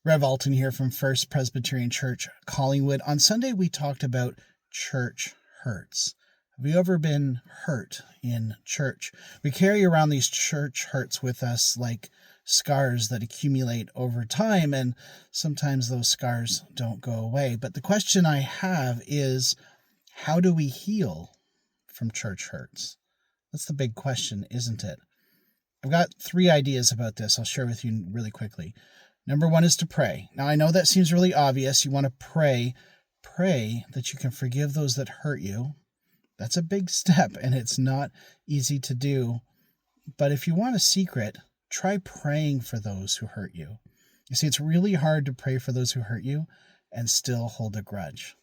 Rev Alton here from First Presbyterian Church, Collingwood. On Sunday, we talked about church hurts. Have you ever been hurt in church? We carry around these church hurts with us like scars that accumulate over time, and sometimes those scars don't go away. But the question I have is, how do we heal from church hurts? That's the big question, isn't it? I've got 3 ideas about this I'll share with you really quickly. Number 1 is to pray. Now, I know that seems really obvious. You want to pray. Pray that you can forgive those that hurt you. That's a big step, and it's not easy to do. But if you want a secret, try praying for those who hurt you. You see, it's really hard to pray for those who hurt you and still hold a grudge.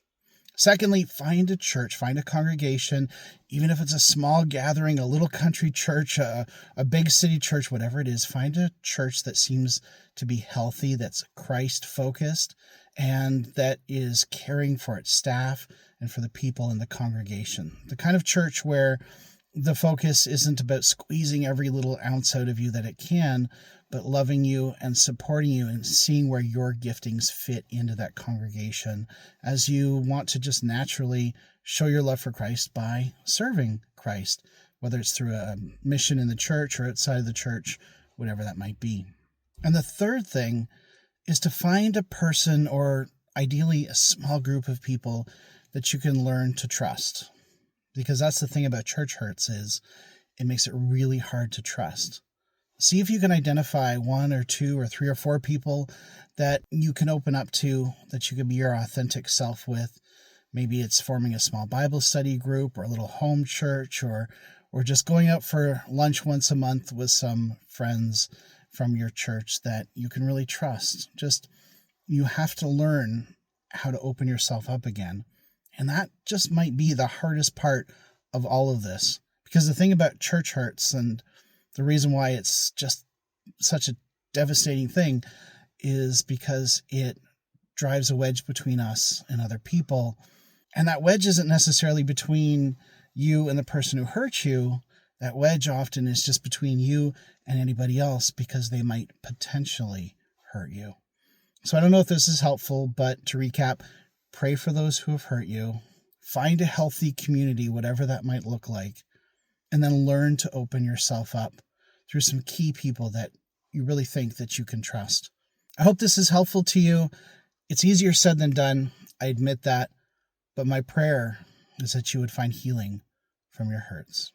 Secondly, find a church, find a congregation, even if it's a small gathering, a little country church, a big city church, whatever it is, find a church that seems to be healthy, that's Christ-focused, and that is caring for its staff and for the people in the congregation. The kind of church where the focus isn't about squeezing every little ounce out of you that it can, but loving you and supporting you and seeing where your giftings fit into that congregation as you want to just naturally show your love for Christ by serving Christ, whether it's through a mission in the church or outside of the church, whatever that might be. And the third thing is to find a person, or ideally a small group of people, that you can learn to trust. Because that's the thing about church hurts, is it makes it really hard to trust. See if you can identify 1 or 2 or 3 or 4 people that you can open up to, that you can be your authentic self with. Maybe it's forming a small Bible study group or a little home church, or just going out for lunch once a month with some friends from your church that you can really trust. You have to learn how to open yourself up again. And that just might be the hardest part of all of this. Because the thing about church hurts, and the reason why it's just such a devastating thing, is because it drives a wedge between us and other people. And that wedge isn't necessarily between you and the person who hurt you. That wedge often is just between you and anybody else, because they might potentially hurt you. So I don't know if this is helpful, but to recap, pray for those who have hurt you. Find a healthy community, whatever that might look like. And then learn to open yourself up through some key people that you really think that you can trust. I hope this is helpful to you. It's easier said than done. I admit that. But my prayer is that you would find healing from your hurts.